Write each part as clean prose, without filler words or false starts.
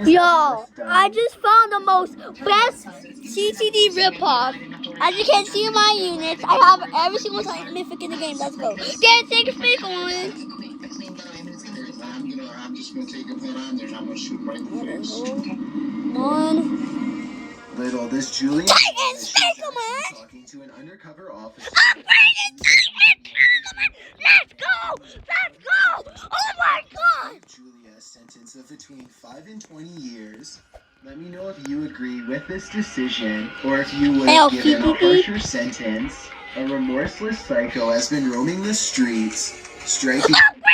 Yo, I just found the most best CCD ripoff. As you can see in my units, I have every single type mythic in the game. Let's go. Dance, take a speak on. Little this Julian is talking to an undercover officer. I'm bringing Titan! Let's go! Let's go! Oh my god! Julia a sentence of between 5 and 20 years. Let me know if you agree with this decision or if you would have given a harsher sentence. A remorseless psycho has been roaming the streets, striking Las Vegas,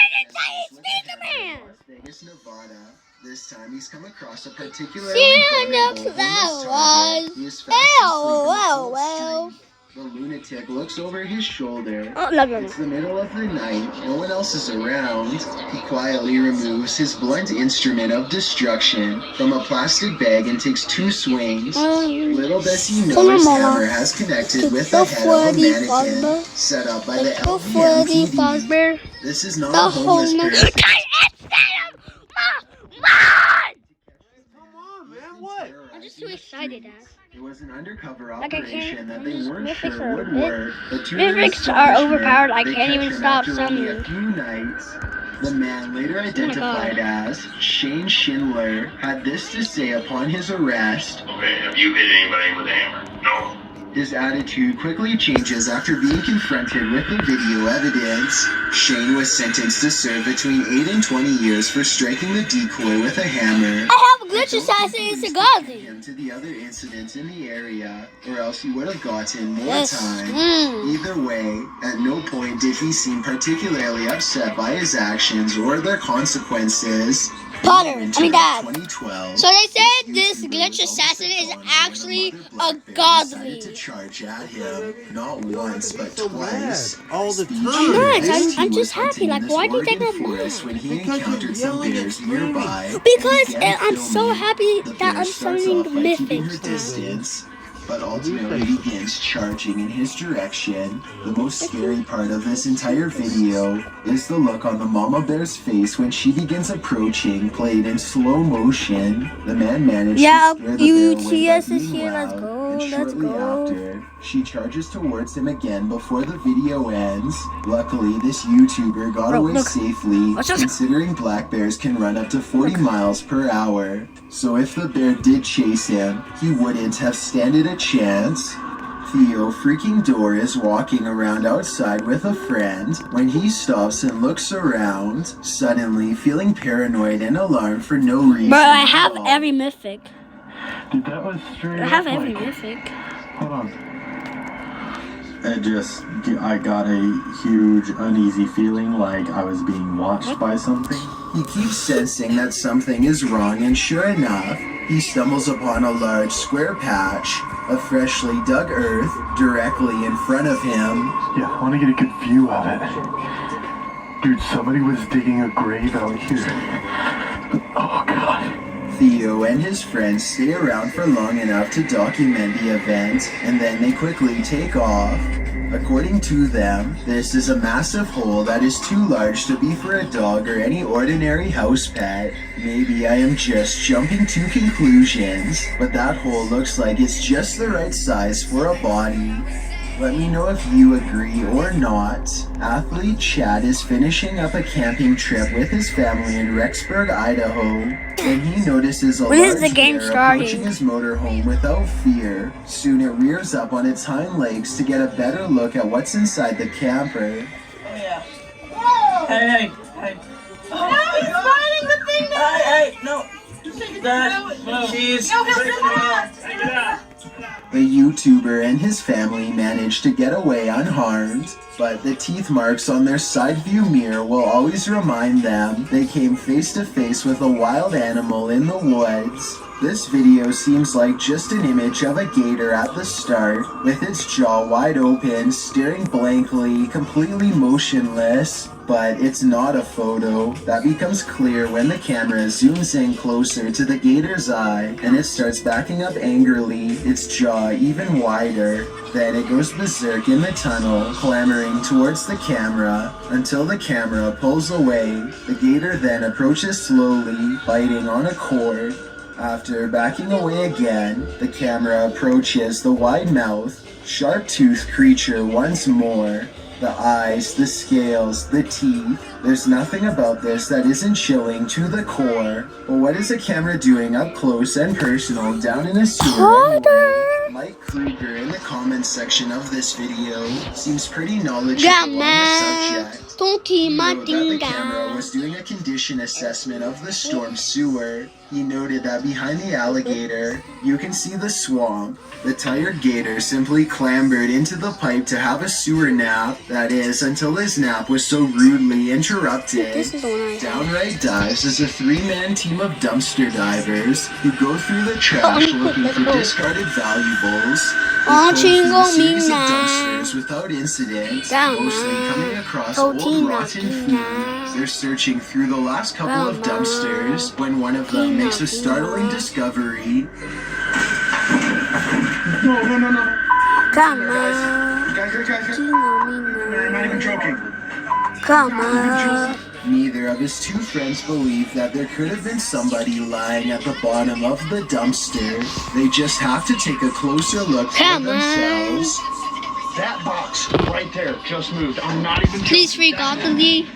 Nevada. This time he's come across a particularly vulnerable homeless target. He is fast asleep. The lunatic looks over his shoulder. It's the middle of the night. No one else is around. He quietly removes his blunt instrument of destruction from a plastic bag and takes 2 swings. Little does he know his hammer has connected with the head of a mannequin set up by the LVMPD. This is not a homeless person. I'm just too excited, Dad. It was an undercover operation that they weren't sure would work. Mythics are overpowered. I can't even stop summoning. A few nights, the man later identified as Shane Schindler had this to say upon his arrest. Okay, have you hit anybody with a hammer? No. His attitude quickly changes after being confronted with the video evidence. Shane was sentenced to serve between 8 and 20 years for striking the decoy with a hammer. I have a glitch assassin in Sagazi. Him to the other incidents in the area, or else he would have gotten more time. Either way, at no point did he seem particularly upset by his actions or their consequences. Dad. 2012, so they said this glitch assassin is actually a godly. To charge at him, not once but twice. All the time. I'm just happy. Like, why do you think I'm mad? When he encountered some bears nearby, because I'm so happy that I'm summoning the mythics. But ultimately begins charging in his direction. The most scary part of this entire video is the look on the mama bear's face when she begins approaching, played in slow motion. The man managed to scare the bear UTS is here. loud, Let's go. and shortly after, she charges towards him again before the video ends. Luckily, this YouTuber got away safely, considering black bears can run up to 40 miles per hour. So if the bear did chase him, he wouldn't have standed a chance. Theo freaking Door is walking around outside with a friend when he stops and looks around, suddenly feeling paranoid and alarmed for no reason. Bro, I have every mythic. Dude, that was straight I have every mythic. Hold on. I got a huge uneasy feeling like I was being watched by something. He keeps sensing that something is wrong, and sure enough, he stumbles upon a large square patch of freshly dug earth directly in front of him. Yeah, I want to get a good view of it. Dude, somebody was digging a grave out here. Oh god. Theo and his friends stay around for long enough to document the event, and then they quickly take off. According to them, this is a massive hole that is too large to be for a dog or any ordinary house pet. Maybe I am just jumping to conclusions, but that hole looks like it's just the right size for a body. Let me know if you agree or not. Athlete Chad is finishing up a camping trip with his family in Rexburg, Idaho, when he notices a large bear approaching his motorhome without fear. Soon it rears up on its hind legs to get a better look at what's inside the camper. Oh yeah. Whoa! Hey. Oh, no, he's fighting the thing now! Hey, no. She's... The YouTuber and his family managed to get away unharmed, but the teeth marks on their side view mirror will always remind them they came face to face with a wild animal in the woods. This video seems like just an image of a gator at the start, with its jaw wide open, staring blankly, completely motionless. But it's not a photo. That becomes clear when the camera zooms in closer to the gator's eye, and it starts backing up angrily, its jaw even wider. Then it goes berserk in the tunnel, clambering towards the camera, until the camera pulls away. The gator then approaches slowly, biting on a cord. After backing away again, the camera approaches the wide mouth, sharp-toothed creature once more. The eyes, the scales, the teeth. There's nothing about this that isn't chilling to the core. But what is the camera doing up close and personal down in a sewer anyway? Mike Kruger in the comments section of this video seems pretty knowledgeable on the subject. He wrote that the camera was doing a condition assessment of the storm sewer. He noted that behind the alligator, you can see the swamp. The tired gator simply clambered into the pipe to have a sewer nap. That is, until his nap was so rudely interrupted. Downright Dives is a three-man team of dumpster divers who go through the trash looking for discarded valuables. They comb through a series of dumpsters without incident, mostly coming across old rotten food. They're searching through the last couple of dumpsters when one of them makes a startling discovery. No. Come on. Guys. I'm not even joking. Come on. Neither of his two friends believe that there could have been somebody lying at the bottom of the dumpster. They just have to take a closer look for themselves. That box right there just moved. I'm not even joking. Please free godly.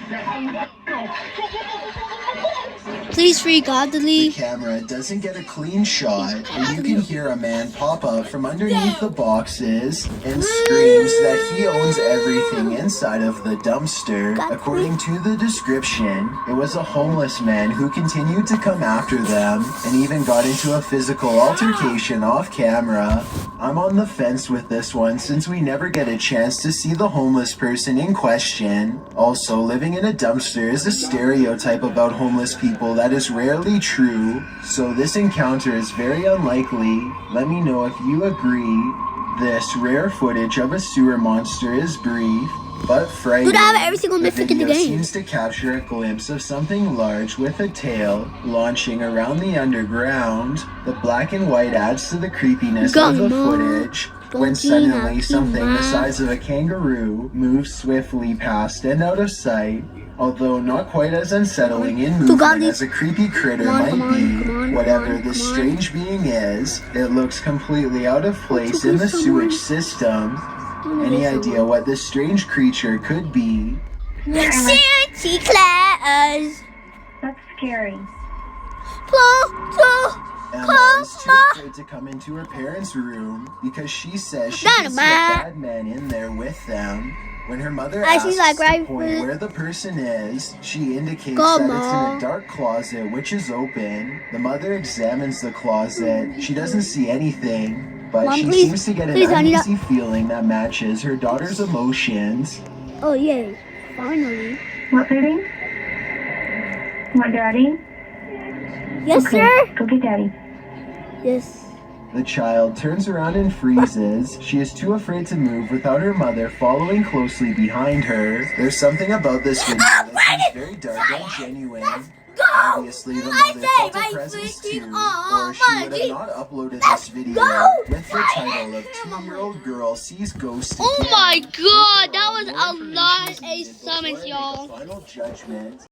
Please free godly. The camera doesn't get a clean shot, and you can hear a man pop up from underneath the boxes and screams that he owns everything inside of the dumpster. According to the description, it was a homeless man who continued to come after them and even got into a physical altercation off camera. I'm on the fence with this one since we never get a chance to see the homeless person in question. Also, living in a dumpster is a stereotype about homeless people that is rarely true, so this encounter is very unlikely. Let me know if you agree. This rare footage of a sewer monster is brief, but frightening. Dude, I have every single The mythic in the video game. seems to capture a glimpse of something large with a tail launching around the underground. The black and white adds to the creepiness of the footage. When suddenly something the size of a kangaroo moves swiftly past and out of sight. Although not quite as unsettling in movement as a creepy critter might be, whatever this strange being is, it looks completely out of place in the sewage system. Any idea what this strange creature could be? Santa Claus. That's scary. Emma is too afraid to come into her parents' room because she says she can see a bad man in there with them. When her mother asks to point where the person is, she indicates that it's in a dark closet which is open. The mother examines the closet. She doesn't see anything, but she seems to get an uneasy feeling that matches her daughter's emotions. Oh yeah, finally. What, baby? What, Daddy? Yes, sir. Go get Daddy. Yes. The child turns around and freezes. She is too afraid to move without her mother following closely behind her. There's something about this video that seems very dark and genuine. Obviously, the mother felt a presence too, or she would have not uploaded this video with the title of 2-year-old girl sees ghost again. Oh my god, that was a lot of summons, y'all. Final judgment.